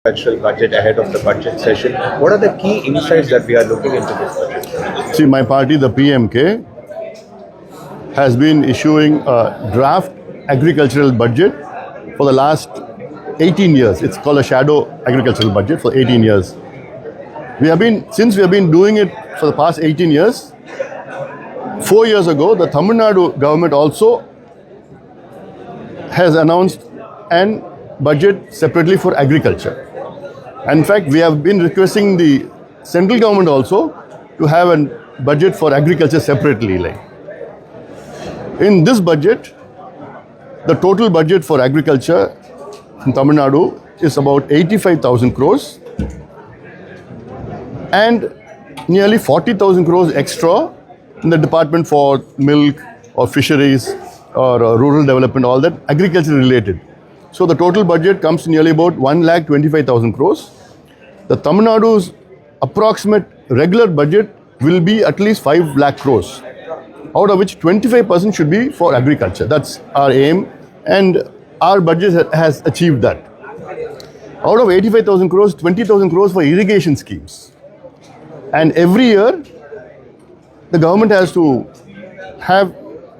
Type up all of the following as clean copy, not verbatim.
agricultural budget ahead of the budget session. What are the key insights that we are looking into this budget? See, my party, the PMK, has been issuing a draft agricultural budget for the last 18 years. It's called a shadow agricultural budget for 18 years. Since we have been doing it for the past 18 years, 4 years ago, the Tamil Nadu government also has announced an budget separately for agriculture. And in fact, we have been requesting the central government also to have a budget for agriculture separately. In this budget, the total budget for agriculture in Tamil Nadu is about 85,000 crores and nearly 40,000 crores extra in the department for milk or fisheries or rural development, all that agriculture related. So the total budget comes to nearly about 1,25,000 crores. The Tamil Nadu's approximate regular budget will be at least 5 lakh crores, out of which 25% should be for agriculture. That's our aim, and our budget has achieved that. Out of 85,000 crores, 20,000 crores for irrigation schemes. And every year, the government has to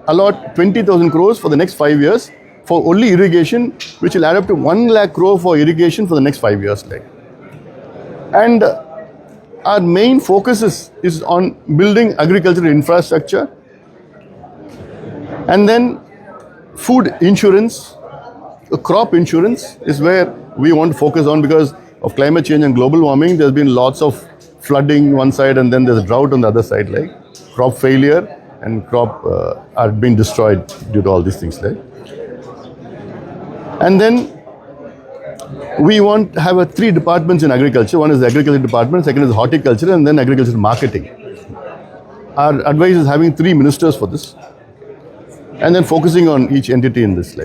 allot 20,000 crores for the next 5 years for only irrigation, which will add up to 1 lakh crore for irrigation for the next 5 years. And our main focus is on building agricultural infrastructure, and then food insurance, crop insurance is where we want to focus on because of climate change and global warming. There's been lots of flooding one side and then there's a drought on the other side, crop failure and crop are being destroyed due to all these things. And then we want to have 3 departments in agriculture. One is the agriculture department, second is horticulture, and then agriculture marketing. Our advice is having 3 ministers for this, and then focusing on each entity in this.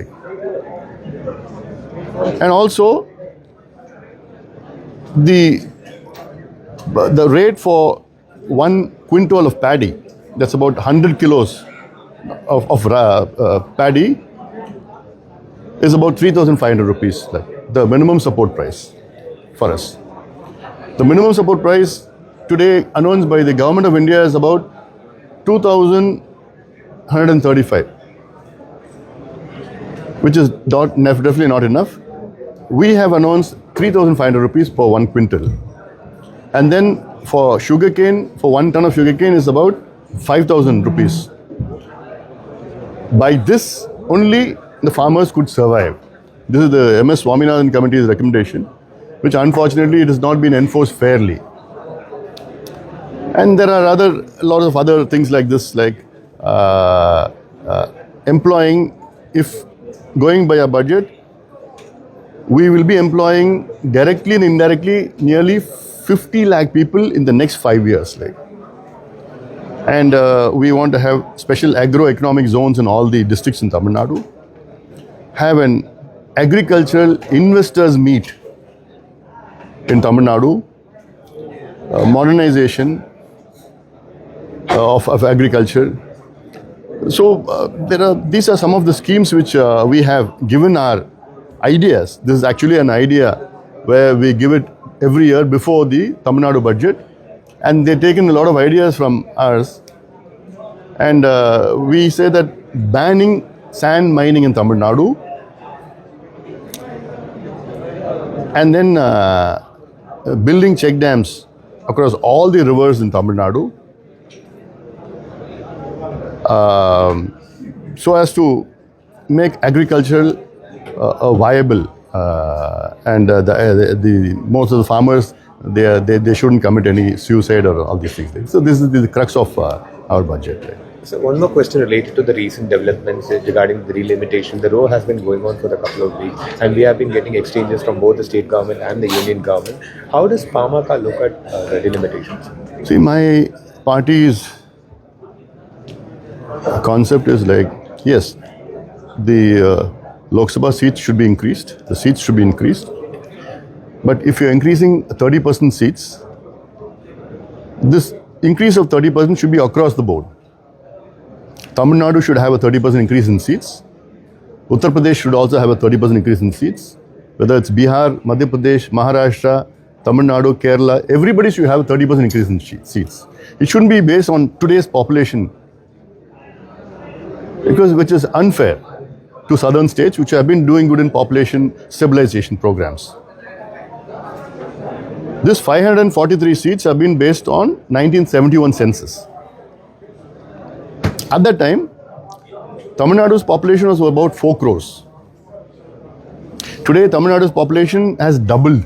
And also, the rate for 1 quintal of paddy, that's about 100 kilos of paddy, is about 3,500 rupees, the minimum support price for us. The minimum support price today announced by the Government of India is about 2,135, which is definitely not enough. We have announced 3,500 rupees per 1 quintal. And then for sugarcane, for 1 ton of sugarcane is about 5,000 rupees. By this, only the farmers could survive. This is the MS Swaminathan Committee's recommendation, which unfortunately it has not been enforced fairly. And there are a lot of other things like this, employing, if going by a budget, we will be employing directly and indirectly nearly 50 lakh people in the next 5 years. And we want to have special agro-economic zones in all the districts in Tamil Nadu. Have an agricultural investors meet in Tamil Nadu, modernization of agriculture. So these are some of the schemes which we have given our ideas. This is actually an idea where we give it every year before the Tamil Nadu budget, and they've taken a lot of ideas from ours. And we say that banning sand mining in Tamil Nadu, and then building check dams across all the rivers in Tamil Nadu, so as to make agriculture viable, and the most of the farmers, they shouldn't commit any suicide or all these things. So this is the crux of our budget. So one more question related to the recent developments regarding the delimitation. The row has been going on for a couple of weeks, and we have been getting exchanges from both the state government and the union government. How does PAMAKA look at the delimitations? See, my party's concept is yes, the Lok Sabha seats should be increased, the seats should be increased. But if you're increasing 30% seats, this increase of 30% should be across the board. Tamil Nadu should have a 30% increase in seats. Uttar Pradesh should also have a 30% increase in seats. whether it's Bihar, Madhya Pradesh, Maharashtra, Tamil Nadu, Kerala, everybody should have a 30% increase in seats. It shouldn't be based on today's population, because which is unfair to southern states which have been doing good in population stabilization programs. This 543 seats have been based on 1971 census. At that time, Tamil Nadu's population was about 4 crores. Today, Tamil Nadu's population has doubled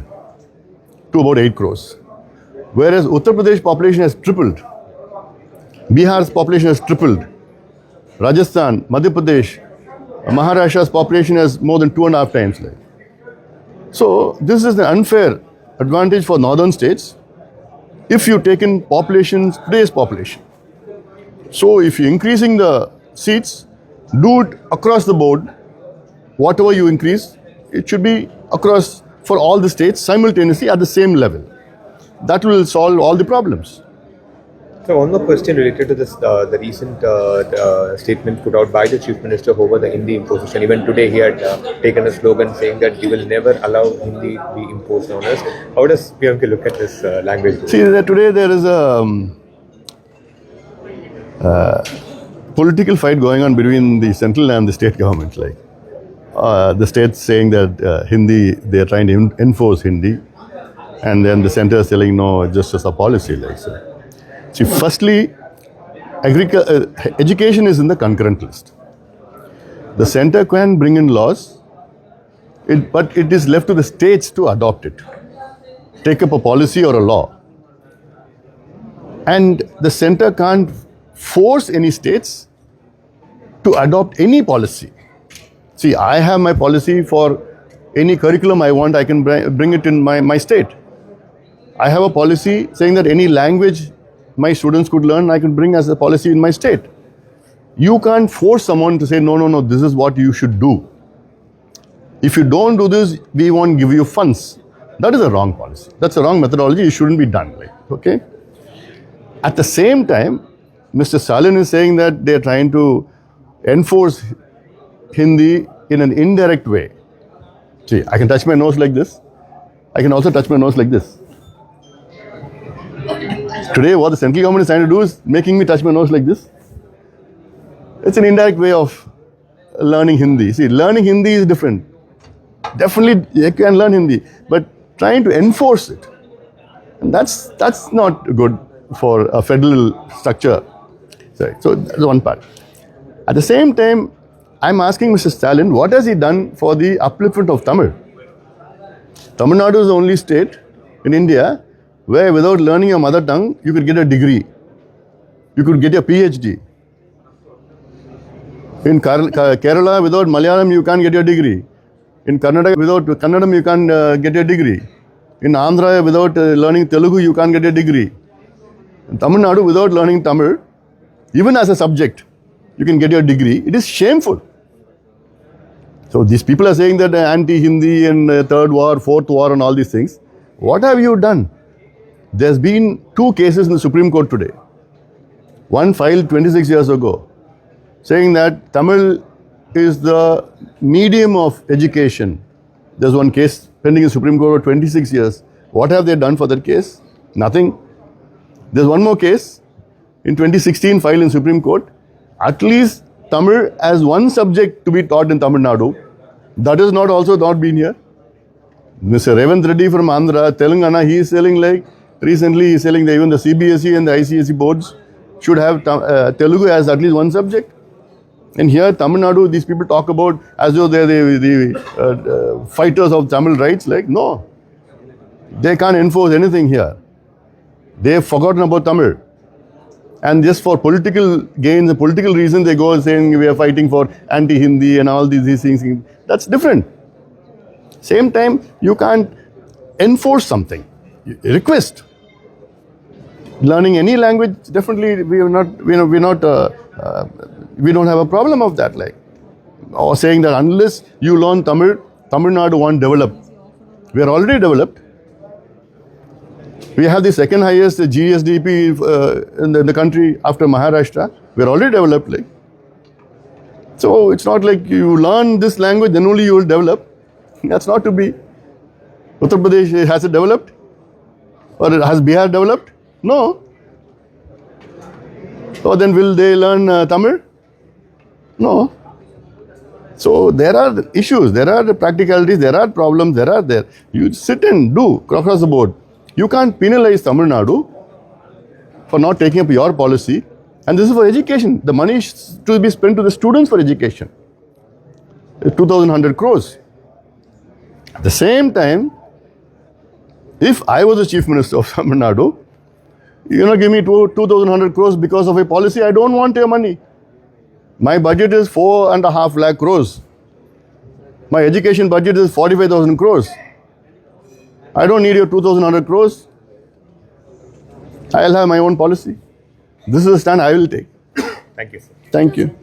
to about 8 crores. Whereas Uttar Pradesh population has tripled. Bihar's population has tripled. Rajasthan, Madhya Pradesh, Maharashtra's population has more than 2.5 times. So this is an unfair advantage for northern states if you take in populations, today's population. So if you're increasing the seats, do it across the board. Whatever you increase, it should be across for all the states simultaneously at the same level. That will solve all the problems. So one more question related to this, the recent statement put out by the Chief Minister over the Hindi imposition. Even today he had taken a slogan saying that he will never allow Hindi to be imposed on us. How does PMK look at this language? See, today there is a political fight going on between the central and the state government. Like the states saying that Hindi, they are trying to enforce Hindi, and then the center is telling no, it's just as a policy. Like so. See, firstly, education is in the concurrent list. The center can bring in laws, but it is left to the states to adopt it, take up a policy or a law. And the center can't force any states to adopt any policy. See, I have my policy for any curriculum I want, I can bring it in my state. I have a policy saying that any language my students could learn, I can bring as a policy in my state. You can't force someone to say, no, this is what you should do. If you don't do this, we won't give you funds. That is a wrong policy. That's a wrong methodology. It shouldn't be done. Okay? At the same time, Mr. Stalin is saying that they are trying to enforce Hindi in an indirect way. See, I can touch my nose like this. I can also touch my nose like this. Today, what the central government is trying to do is making me touch my nose like this. It's an indirect way of learning Hindi. See, learning Hindi is different. Definitely, you can learn Hindi, but trying to enforce it, and that's not good for a federal structure. So that's one part. At the same time, I'm asking Mr. Stalin, what has he done for the upliftment of Tamil? Tamil Nadu is the only state in India where without learning your mother tongue, you could get a degree. You could get a PhD. In Kerala, without Malayalam, you can't get a degree. In Karnataka, without Kannadam, you can't get a degree. In Andhra, without learning Telugu, you can't get a degree. In Tamil Nadu, without learning Tamil, even as a subject, you can get your degree. It is shameful. So these people are saying that anti-Hindi and third war, fourth war and all these things. What have you done? There's been 2 cases in the Supreme Court today. One filed 26 years ago, saying that Tamil is the medium of education. There's one case pending in the Supreme Court for 26 years. What have they done for that case? Nothing. There's one more case in 2016 filed in Supreme Court. At least Tamil as one subject to be taught in Tamil Nadu. That is not been here. Mr. Revant Reddy from Andhra, Telangana, he is saying recently he is saying that even the CBSE and the ICSE boards should have Telugu as at least one subject. And here, Tamil Nadu, these people talk about as though they're the fighters of Tamil rights. No, they can't enforce anything here. They've forgotten about Tamil. And just for political gains and political reasons, they go saying we are fighting for anti-Hindi and all these things. That's different. Same time, you can't enforce something. You request. Learning any language, definitely we don't have a problem of that. Or saying that unless you learn Tamil, Tamil Nadu won't develop. We are already developed. We have the second highest GSDP in the country after Maharashtra. We are already developed. So it's not like you learn this language, then only you will develop. That's not to be. Uttar Pradesh, has it developed? Or has Bihar developed? No. So then will they learn Tamil? No. So there are issues, there are practicalities, there are problems, there are there. You sit and do across the board. You can't penalize Tamil Nadu for not taking up your policy. And this is for education. The money is to be spent to the students for education. 2,100 crores. At the same time, if I was the Chief Minister of Tamil Nadu, give me 2,100 crores because of a policy, I don't want your money. My budget is 4.5 lakh crores. My education budget is 45,000 crores. I don't need your 2,100 crores. I'll have my own policy. This is the stand I will take. Thank you, sir. Thank you.